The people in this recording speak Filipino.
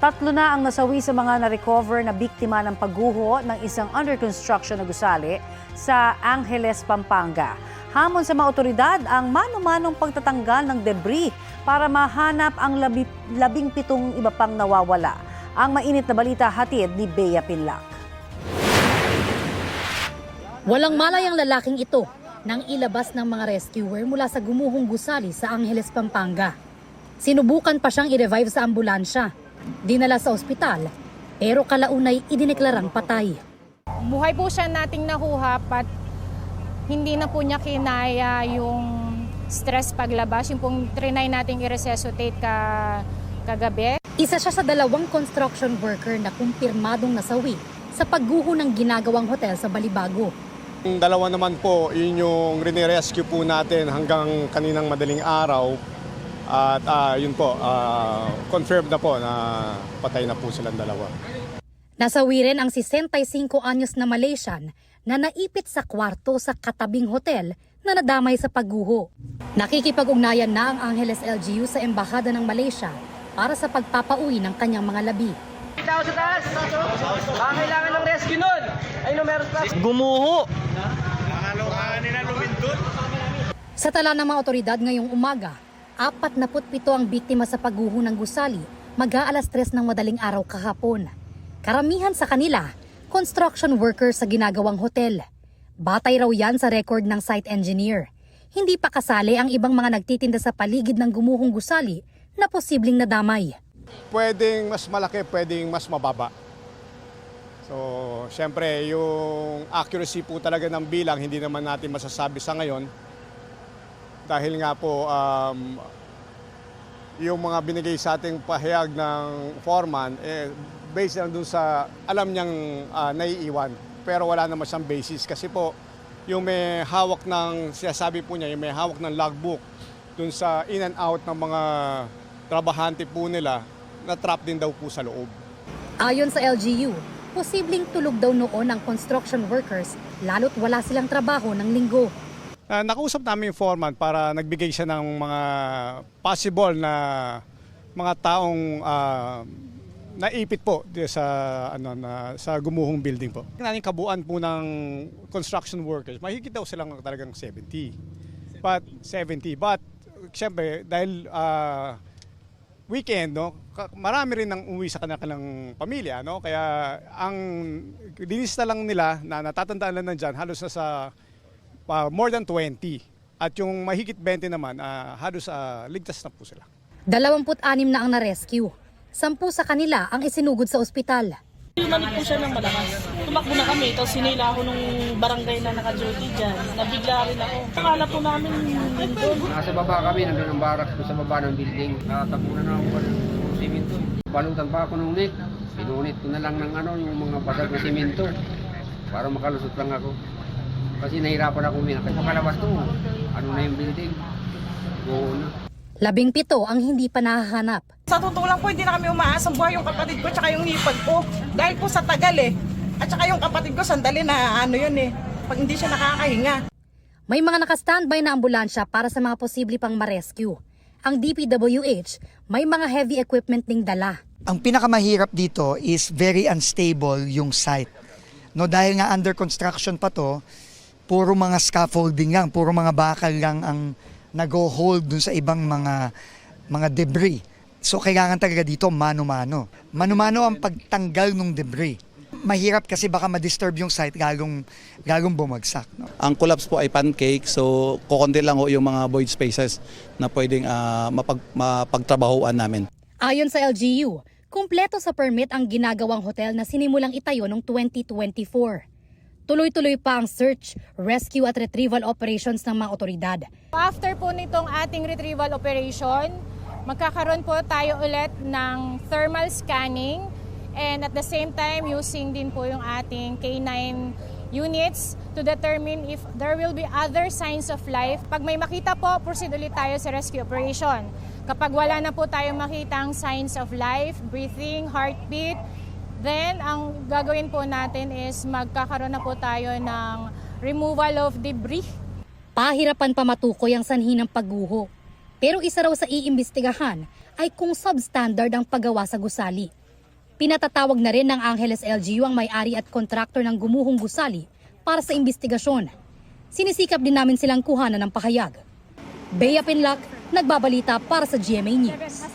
Tatlo na ang nasawi sa mga na-recover na biktima ng pagguho ng isang under construction na gusali sa Angeles, Pampanga. Hamon sa mga otoridad ang mano-manong pagtatanggal ng debris para mahanap ang 17 iba pang nawawala. Ang mainit na balita hatid ni Bea Pinlac. Walang malay ang lalaking ito nang ilabas ng mga rescuer mula sa gumuhong gusali sa Angeles, Pampanga. Sinubukan pa siyang i-revive sa ambulansya. Dinala sa ospital, pero kalaunay idineklarang patay. Buhay po siya nating nahuhap at hindi na po niya kinaya yung stress paglabas. Yung pong trinay nating i-resuscitate kagabi. Isa siya sa 2 construction worker na kumpirmadong nasawi sa pagguho ng ginagawang hotel sa Balibago. Yung 2 naman po, yun yung rinirescue po natin hanggang kaninang madaling araw. At yun po, confirmed na po na patay na po silang 2. Nasawi rin ang 65 anyos na Malaysian na naipit sa kwarto sa katabing hotel na nadamay sa pagguho. Nakikipag-ugnayan na ang Angeles LGU sa Embahada ng Malaysia para sa pagpapauwi ng kanyang mga labi. Tao sa taas! Kailangan ng rescue nun! Ayun, meron pa! Gumuho! Sa tala ng mga otoridad ngayong umaga, 47 ang biktima sa pagguho ng gusali mag-aalas 3 ng madaling araw kahapon. Karamihan sa kanila, construction workers sa ginagawang hotel. Batay raw yan sa record ng site engineer. Hindi pa kasali ang ibang mga nagtitinda sa paligid ng gumuhong gusali na posibleng nadamay. Pwedeng mas malaki, pwedeng mas mababa. So, syempre, yung accuracy po talaga ng bilang, hindi naman natin masasabi sa ngayon. Dahil nga po, yung mga binigay sa ating pahayag ng foreman, based lang dun sa alam niyang naiiwan. Pero wala naman siyang basis kasi po, yung may hawak ng, sinasabi po niya, yung may hawak ng logbook dun sa in and out ng mga trabahante po nila, na-trap din daw po sa loob. Ayon sa LGU, posibleng tulog daw noon ang construction workers lalo't wala silang trabaho ng linggo. Nakausap namin yung foreman para nagbigay siya ng mga possible na mga taong naipit po sa gumuhong building po. Naning kabuuan po ng construction workers, mahigit daw silang talagang 70. But siyempre dahil weekend, no, marami rin nang uwi sa kanilang pamilya, no? Kaya ang linista lang nila na natatandaan lang nandyan halos na sa more than 20. At yung mahigit 20 naman, halos ligtas na po sila. 26 na ang na-rescue. 10 sa kanila ang isinugod sa ospital. Lumanik po siya ng malakas. Tumakbo na kami, tapos sinila ako nung barangay na naka-duty dyan. Nabigla rin ako. Akala po namin doon. Nasa baba kami, nandun ang barracks sa baba ng building. Natapunan na ako ng simento. Balutan pa ako ng net. Pinunit ko na lang ng yung mga basag na simento para makalusot lang ako. Kasi nahirapan ako umiyak. Pakalabas to, na yung building? Buo na. 17 ang hindi pa nahahanap. Sa totoo lang po, hindi na kami umaasang buhay yung kapatid ko tsaka yung hipag ko. Dahil po sa tagal At tsaka yung kapatid ko, sandali na pag hindi siya nakakahinga. May mga naka-standby na ambulansya para sa mga posible pang ma-rescue. Ang DPWH, may mga heavy equipment ding dala. Ang pinakamahirap dito is very unstable yung site. No, dahil nga under construction pa to, puro mga scaffolding lang, puro mga bakal lang ang nag-hold dun sa ibang mga debris. So kailangan talaga dito mano-mano. Mano-mano ang pagtanggal ng debris. Mahirap kasi baka ma-disturb yung site lalong bumagsak. No? Ang collapse po ay pancake, so kukunti lang ho yung mga void spaces na pwedeng mapagtrabahoan namin. Ayon sa LGU, kumpleto sa permit ang ginagawang hotel na sinimulang itayo noong 2024. Tuloy-tuloy pa ang search, rescue at retrieval operations ng mga otoridad. After po nitong ating retrieval operation, magkakaroon po tayo ulit ng thermal scanning and at the same time using din po yung ating K9 units to determine if there will be other signs of life. Pag may makita po, proceed ulit tayo sa rescue operation. Kapag wala na po tayong makitang signs of life, breathing, heartbeat, then ang gagawin po natin is magkakaroon na po tayo ng removal of debris. Pahirapan pa matukoy ang sanhi ng pagguho. Pero isa raw sa iimbestigahan ay kung substandard ang paggawa sa gusali. Pinatatawag na rin ng Angeles LGU ang may-ari at kontraktor ng gumuhong gusali para sa investigasyon. Sinisikap din namin silang kuhanan ng pahayag. Bea Pinlac, nagbabalita para sa GMA News.